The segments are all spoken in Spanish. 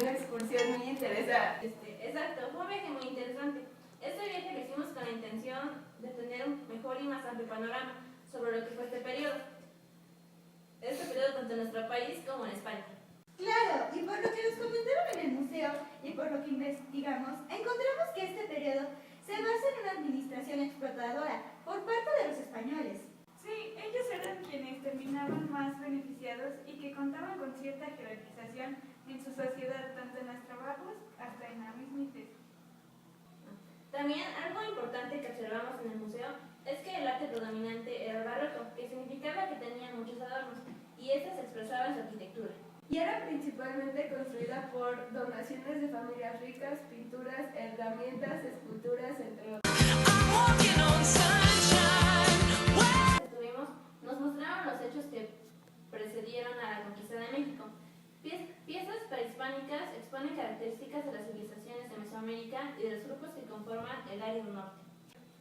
una excursión muy interesante. Exacto, fue un viaje muy interesante. Este viaje lo hicimos con la intención de tener un mejor y más amplio panorama sobre lo que fue este periodo tanto en nuestro país como en España. Claro, y por lo que nos comentaron en el museo y por lo que investigamos, encontramos que este periodo se basa en una administración explotadora por parte de los españoles. Sí, ellos eran quienes terminaban más beneficiados y que contaban con cierta jerarquización en su sociedad, tanto en los trabajos hasta en la misma iglesia. También algo importante que observamos en el museo es que el arte predominante era el barroco, que significaba que tenían muchos adornos y este se expresaba en su arquitectura. Y era principalmente construida por donaciones de familias ricas, pinturas, herramientas, esculturas, entre otros. Nos mostraron los hechos que precedieron a la conquista de México. Piezas prehispánicas exponen características de las civilizaciones de Mesoamérica y de los grupos que conforman el área del norte.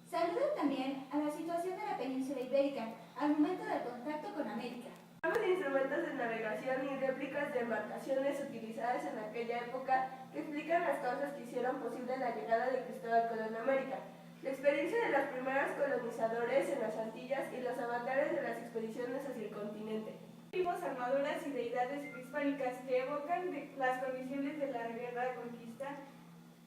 Saludan también a la situación de la península ibérica al momento del contacto con América. Tenemos instrumentos de navegación y réplicas de embarcaciones utilizadas en aquella época que explican las causas que hicieron posible la llegada de Cristóbal Colón a América, la experiencia de los primeros colonizadores en las Antillas y los avatares de las expediciones hacia el continente. Vimos armaduras y deidades prehispánicas que evocan las condiciones de la guerra de conquista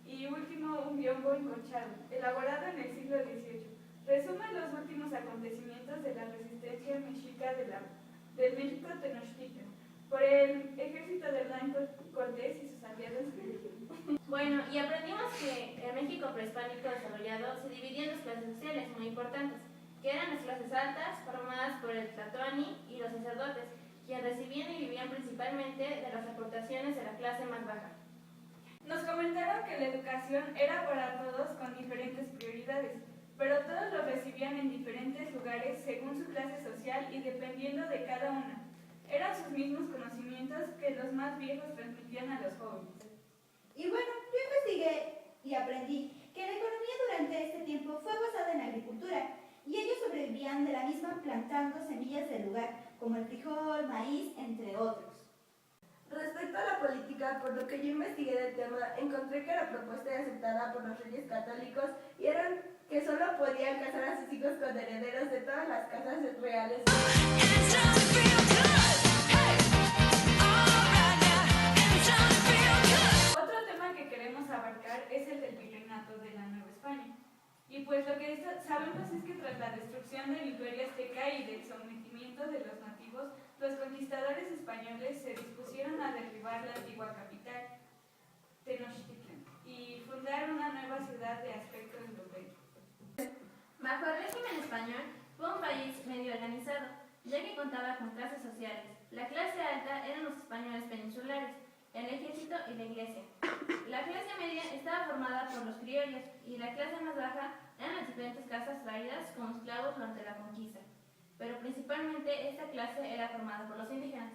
y último un biombo enconchado, elaborado en el siglo XVIII. Resume los últimos acontecimientos de la resistencia mexica del México Tenochtitlan por el ejército de Hernán Cortés y sus aliados. Bueno, y aprendimos que el México prehispánico desarrollado se dividía en dos clases sociales muy importantes, que eran las clases altas, formadas por el tlatoani y los sacerdotes, quienes recibían y vivían principalmente de las aportaciones de la clase más baja. Nos comentaron que la educación era para todos con diferentes prioridades, pero todos lo recibían en diferentes lugares según su clase social y dependiendo de cada una. Eran sus mismos conocimientos que los más viejos transmitían a los jóvenes. Y bueno, yo investigué y aprendí que la economía durante este tiempo fue basada en la agricultura y ellos sobrevivían de la misma plantando semillas del lugar, como el frijol, maíz, entre otros. Respecto a la política, por lo que yo investigué del tema, encontré que la propuesta aceptada por los reyes católicos y eran que solo podían casar a sus hijos con herederos de todas las casas reales. Otro tema que queremos abarcar es el del virreinato de la Nueva España. Y pues lo que sabemos es que tras la destrucción del Imperio Azteca y del sometimiento de los nativos, los conquistadores españoles se dispusieron a derribar la antigua capital, Tenochtitlan, y fundar una nueva ciudad de aspecto europeo. Bajo el régimen español, fue un país medio organizado, ya que contaba con clases sociales. La clase alta eran los españoles peninsulares, el ejército y la iglesia. La clase media estaba formada por los criollos y la clase más baja eran las diferentes casas traídas como esclavos durante la conquista. Pero principalmente esta clase era formada por los indígenas.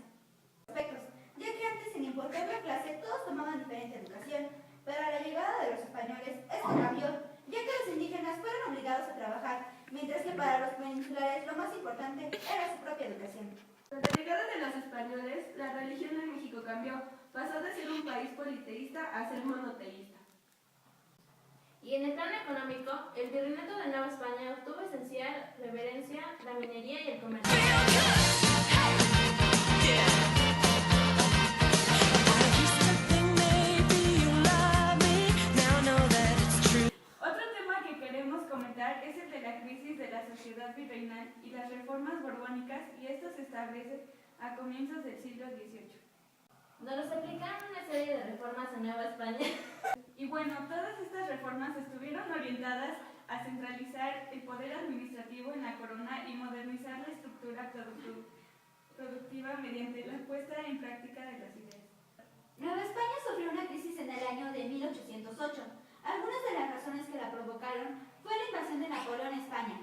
Aspectos, ya que antes, sin importar la clase, todos tomaban diferente educación, pero a la llegada de los españoles esto cambió, ya que los indígenas fueron obligados a trabajar, mientras que para los peninsulares lo más importante era su propia educación. Con la llegada de los españoles, la religión en México cambió, pasó de ser un país politeísta a ser monoteísta. Y en el plano económico, el virreinato de Nueva España obtuvo esencial reverencia, la minería y el comercio. Otro tema que queremos comentar es el de la crisis de la sociedad virreinal y las reformas borbónicas, y esto se establece a comienzos del siglo XVIII. Nos aplicaron una serie de reformas en Nueva España. Y bueno, todas estas reformas estuvieron orientadas a centralizar el poder administrativo en la corona y modernizar la estructura productiva mediante la puesta en práctica de las ideas. Nueva España sufrió una crisis en el año de 1808. Algunas de las razones que la provocaron fue la invasión de Napoleón a España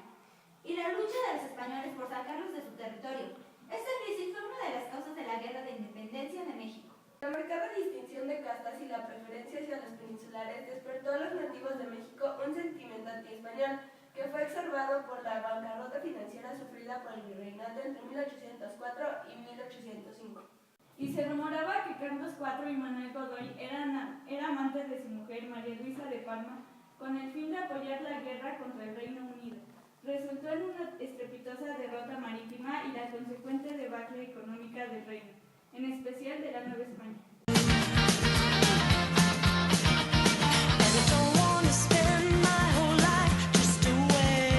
y la lucha de los españoles por sacarlos de su territorio. Esta crisis fue una de las causas de la Guerra de Independencia de México. La marcada distinción de castas y la preferencia hacia los peninsulares despertó a los nativos de México un sentimiento anti-español, que fue exacerbado por la bancarrota financiera sufrida por el virreinato entre 1804 y 1805. y se rumoraba que Carlos IV y Manuel Godoy eran amantes de su mujer María Luisa de Parma con el fin de apoyar la guerra contra el Reino Unido. Resultó en una estrepitosa derrota marítima y la consecuente debacle económica del reino, en especial de la Nueva España.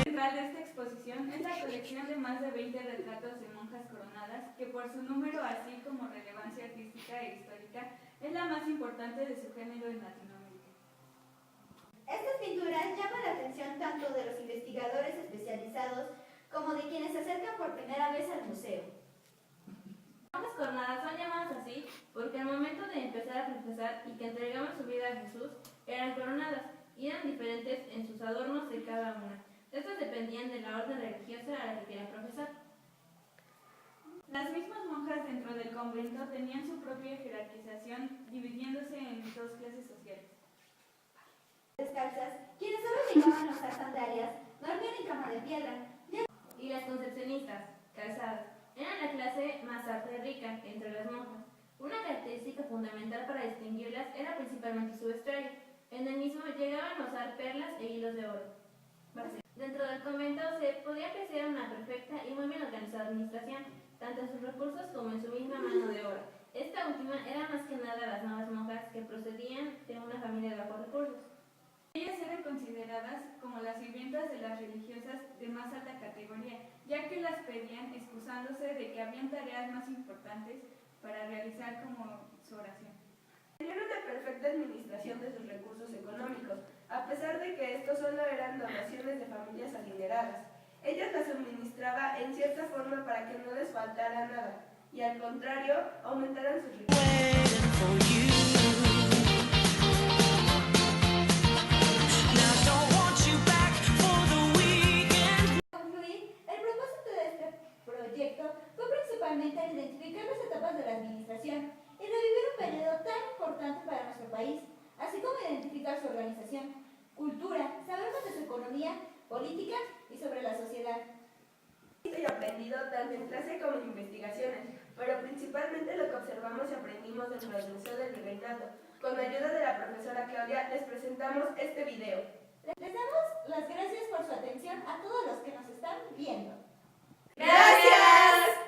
Central de esta exposición es la colección de más de 20 retratos de monjas coronadas, que por su número así como relevancia artística e histórica es la más importante de su género en Latinoamérica. Estas pinturas llaman la atención tanto de los investigadores especializados como de quienes se acercan por primera vez al museo. Las monjas coronadas son llamadas así porque al momento de empezar a profesar y que entregaban su vida a Jesús, eran coronadas y eran diferentes en sus adornos de cada una. Estos dependían de la orden religiosa a la que querían profesar. Las mismas monjas dentro del convento tenían su propia jerarquización, dividiéndose en dos clases sociales. Descalzas, quienes solo llegaban a usar sandalias, dormían en cama de piedra. Y las concepcionistas, calzadas, eran la clase más alta y rica entre las monjas. Una característica fundamental para distinguirlas era principalmente su vestuario. En el mismo llegaban a usar perlas e hilos de oro. Dentro del convento se podía apreciar una perfecta y muy bien organizada administración, tanto en sus recursos como en su misma mano de obra. Esta última era más que nada las nuevas monjas que procedían de una familia de bajos recursos. Ellas eran consideradas como las sirvientas de las religiosas de más alta categoría, ya que las pedían excusándose de que habían tareas más importantes para realizar como su oración. Tenían una perfecta administración de sus recursos económicos, a pesar de que estos solo eran donaciones de familias adineradas. Ellas las suministraba en cierta forma para que no les faltara nada, y al contrario, aumentaran sus riquezas. Principalmente en identificar las etapas de la administración y revivir un periodo tan importante para nuestro país, así como identificar su organización, cultura, saber más de su economía, política y sobre la sociedad. Y aprendido tanto en clase como en investigaciones, pero principalmente lo que observamos y aprendimos dentro del Museo del Virreinato. Con la ayuda de la profesora Claudia les presentamos este video. Les damos las gracias por su atención a todos los que nos están viendo. ¡Gracias!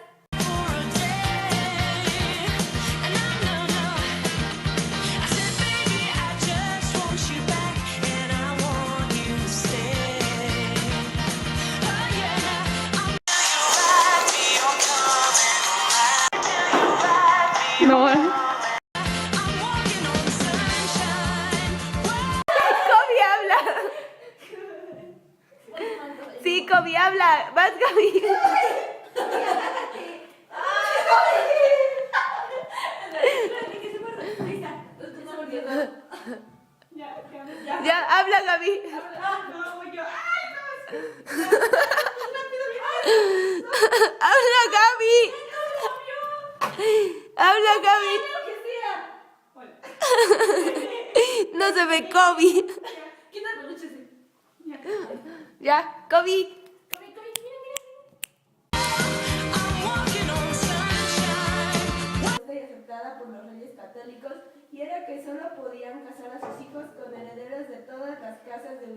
Kobe habla. Sí, Kobe habla. Vas, Gaby. Ya, habla, Gaby. Habla, Gaby. Habla, Gaby. No se ve Kobe. Ya, Kobe. Y aceptada por los reyes católicos, y era que solo podían casar a sus hijos con herederos de todas las castas de